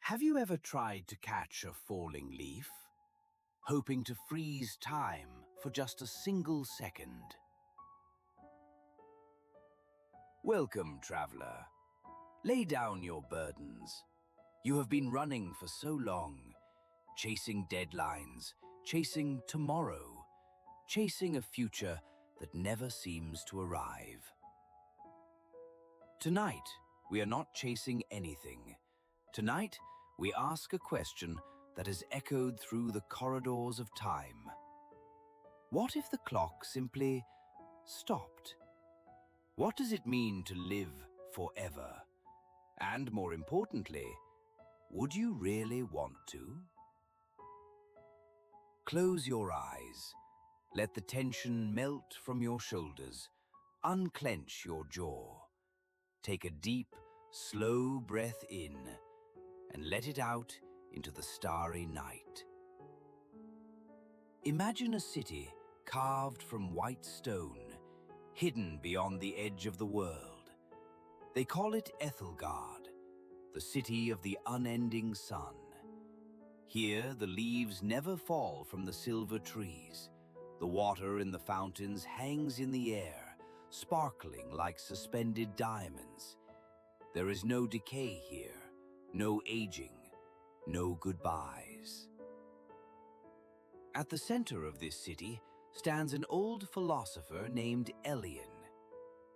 Have you ever tried to catch a falling leaf, hoping to freeze time for just a single second? Welcome, traveler. Lay down your burdens. You have been running for so long, chasing deadlines, chasing tomorrow, chasing a future that never seems to arrive. Tonight, we are not chasing anything. Tonight, we ask a question that has echoed through the corridors of time. What if the clock simply stopped? What does it mean to live forever? And more importantly, would you really want to? Close your eyes. Let the tension melt from your shoulders. Unclench your jaw. Take a deep, slow breath in and let it out into the starry night. Imagine a city carved from white stone, hidden beyond the edge of the world. They call it Aethelgard, the city of the unending sun. Here, the leaves never fall from the silver trees. The water in the fountains hangs in the air, sparkling like suspended diamonds. There is no decay here, no aging, no goodbyes. At the center of this city stands an old philosopher named Elian.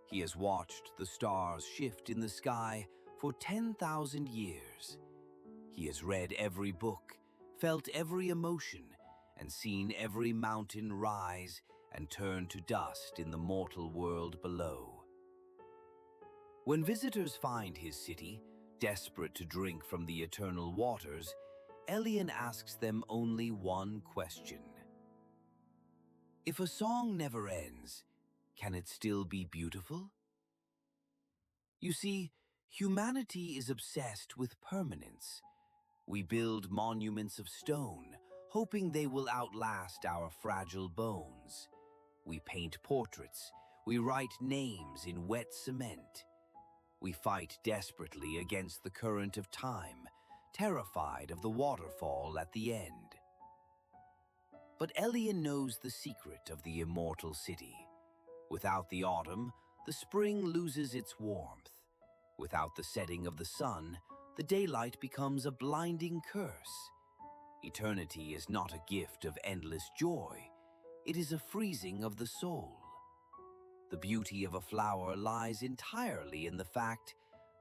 He has watched the stars shift in the sky for 10,000 years. He has read every book, felt every emotion, and seen every mountain rise and turn to dust in the mortal world below. When visitors find his city, desperate to drink from the eternal waters, Elian asks them only one question. If a song never ends, can it still be beautiful? You see, humanity is obsessed with permanence. We build monuments of stone, hoping they will outlast our fragile bones. We paint portraits, we write names in wet cement. We fight desperately against the current of time, terrified of the waterfall at the end. But Elian knows the secret of the immortal city. Without the autumn, the spring loses its warmth. Without the setting of the sun, the daylight becomes a blinding curse. Eternity is not a gift of endless joy. It is a freezing of the soul. The beauty of a flower lies entirely in the fact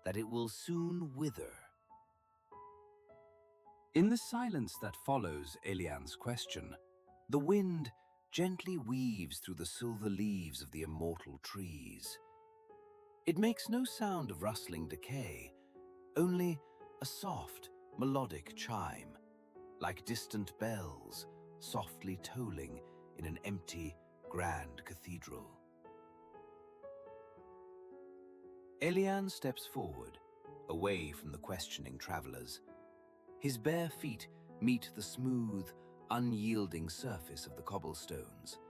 that it will soon wither. In the silence that follows Elian's question, the wind gently weaves through the silver leaves of the immortal trees. It makes no sound of rustling decay, only a soft, melodic chime, like distant bells softly tolling in an empty, grand cathedral. Elian steps forward, away from the questioning travelers. His bare feet meet the smooth, unyielding surface of the cobblestones.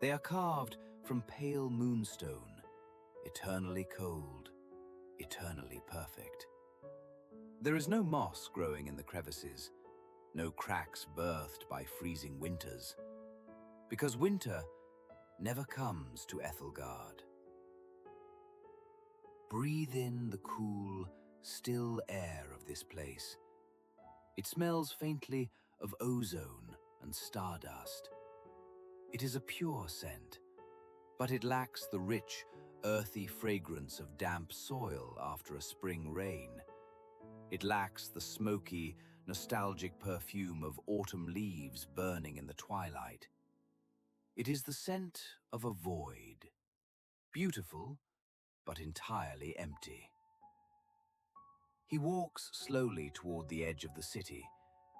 They are carved from pale moonstone, eternally cold, eternally perfect. There is no moss growing in the crevices, no cracks birthed by freezing winters, because winter never comes to Aethelgard. Breathe in the cool, still air of this place. It smells faintly of ozone and stardust. It is a pure scent, but it lacks the rich, earthy fragrance of damp soil after a spring rain. It lacks the smoky, nostalgic perfume of autumn leaves burning in the twilight. It is the scent of a void, beautiful, but entirely empty. He walks slowly toward the edge of the city,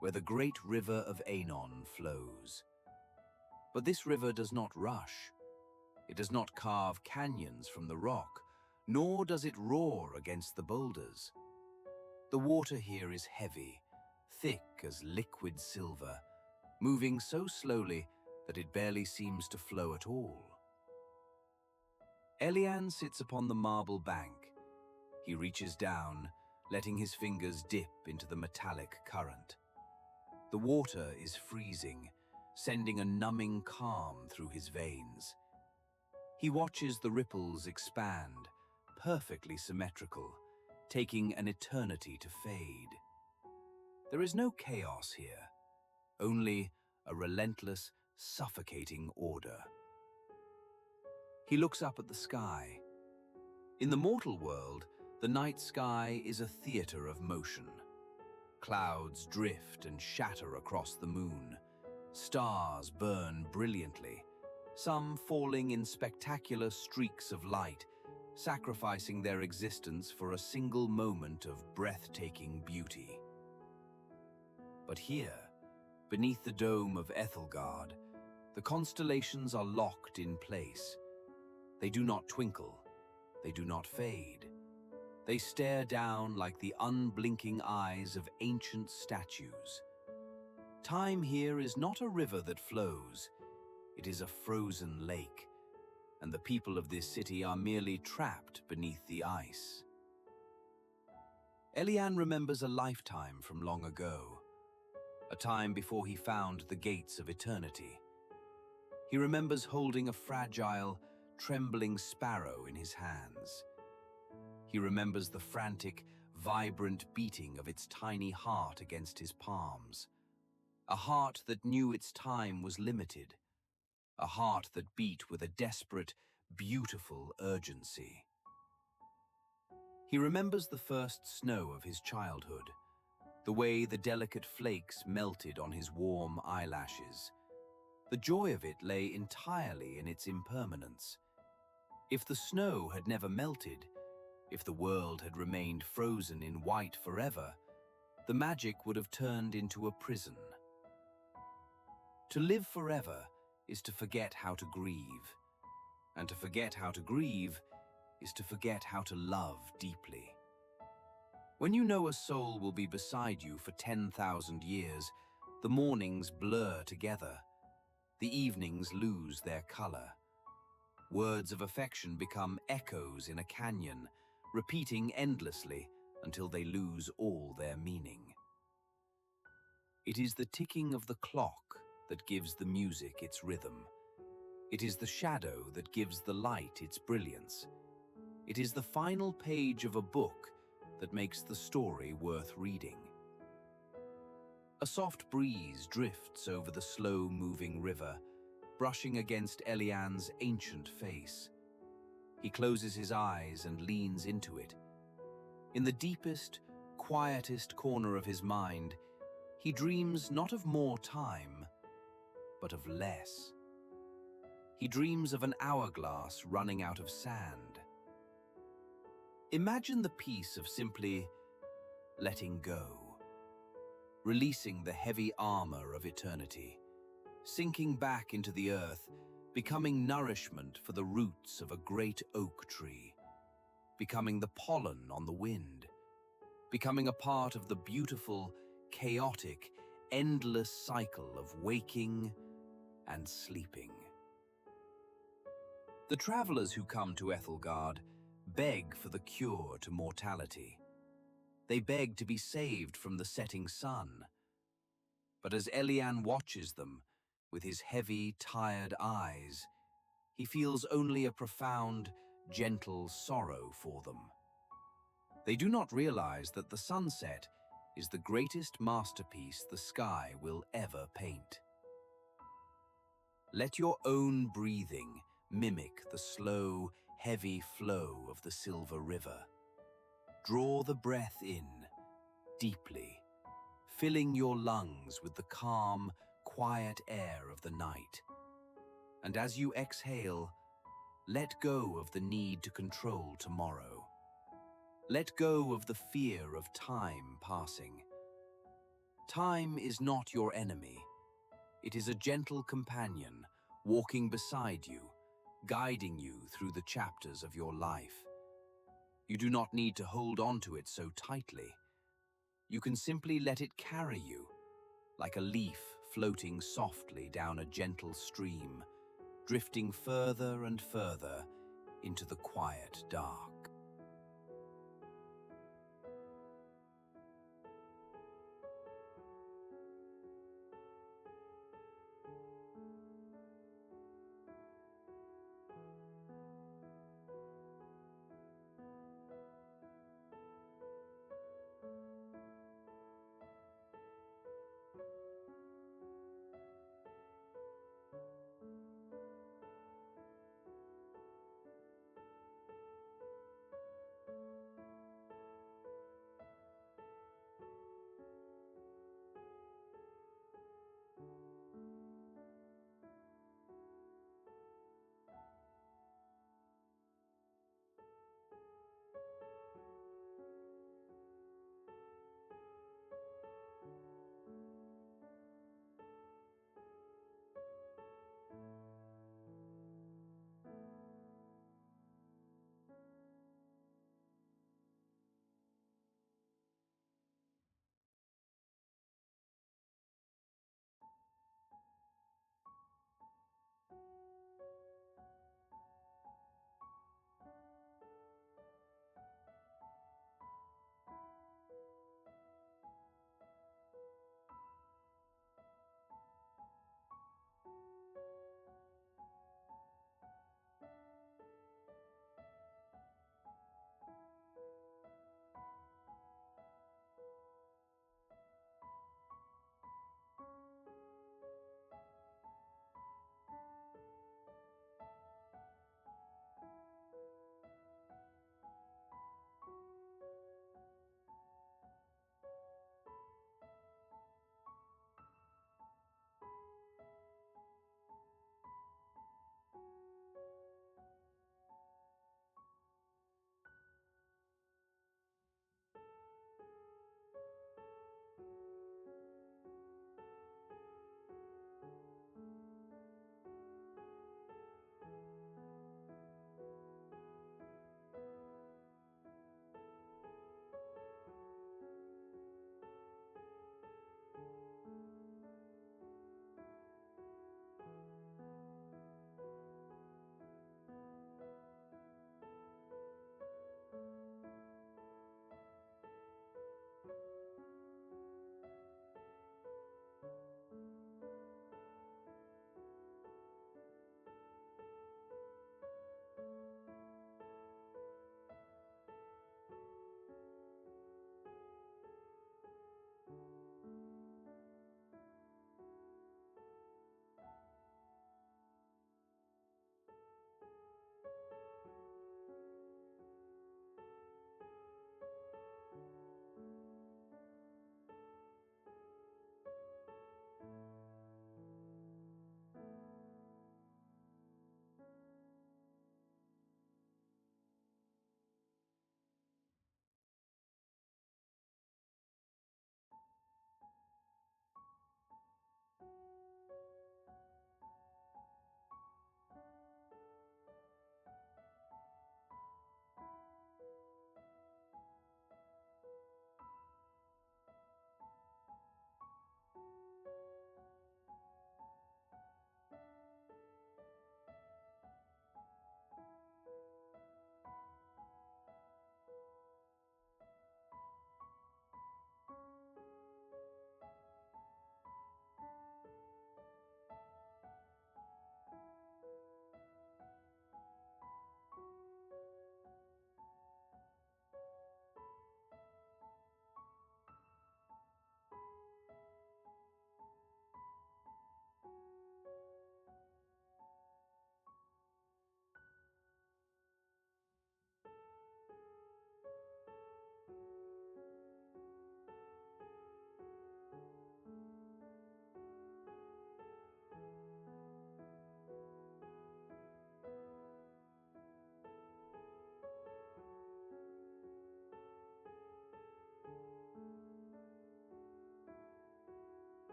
where the great river of Aenon flows. But this river does not rush. It does not carve canyons from the rock, nor does it roar against the boulders. The water here is heavy, thick as liquid silver, moving so slowly that it barely seems to flow at all. Elian sits upon the marble bank. He reaches down, letting his fingers dip into the metallic current. The water is freezing, sending a numbing calm through his veins. He watches the ripples expand, perfectly symmetrical, taking an eternity to fade. There is no chaos here, only a relentless, suffocating order. He looks up at the sky. In the mortal world, the night sky is a theater of motion. Clouds drift and shatter across the moon. Stars burn brilliantly, some falling in spectacular streaks of light, sacrificing their existence for a single moment of breathtaking beauty. But here, beneath the dome of Aethelgard, the constellations are locked in place. They do not twinkle, they do not fade. They stare down like the unblinking eyes of ancient statues. Time here is not a river that flows, it is a frozen lake, and the people of this city are merely trapped beneath the ice. Elian remembers a lifetime from long ago, a time before he found the gates of eternity. He remembers holding a fragile, trembling sparrow in his hands. He remembers the frantic, vibrant beating of its tiny heart against his palms. A heart that knew its time was limited. A heart that beat with a desperate, beautiful urgency. He remembers the first snow of his childhood, the way the delicate flakes melted on his warm eyelashes. The joy of it lay entirely in its impermanence. If the snow had never melted, if the world had remained frozen in white forever, the magic would have turned into a prison. To live forever is to forget how to grieve, and to forget how to grieve is to forget how to love deeply. When you know a soul will be beside you for 10,000 years, the mornings blur together, the evenings lose their color. Words of affection become echoes in a canyon, repeating endlessly until they lose all their meaning. It is the ticking of the clock that gives the music its rhythm. It is the shadow that gives the light its brilliance. It is the final page of a book that makes the story worth reading. A soft breeze drifts over the slow-moving river, brushing against Elian's ancient face. He closes his eyes and leans into it. In the deepest, quietest corner of his mind, he dreams not of more time, but of less. He dreams of an hourglass running out of sand. Imagine the peace of simply letting go, releasing the heavy armor of eternity, sinking back into the earth, becoming nourishment for the roots of a great oak tree, becoming the pollen on the wind, becoming a part of the beautiful, chaotic, endless cycle of waking and sleeping. The travelers who come to Aethelgard beg for the cure to mortality. They beg to be saved from the setting sun. But as Elian watches them, with his heavy, tired eyes, he feels only a profound, gentle sorrow for them. They do not realize that the sunset is the greatest masterpiece the sky will ever paint. Let your own breathing mimic the slow, heavy flow of the silver river. Draw the breath in, deeply, filling your lungs with the calm, quiet air of the night. And as you exhale, let go of the need to control tomorrow. Let go of the fear of time passing. Time is not your enemy. It is a gentle companion, walking beside you, guiding you through the chapters of your life. You do not need to hold on to it so tightly. You can simply let it carry you, like a leaf floating softly down a gentle stream, drifting further and further into the quiet dark.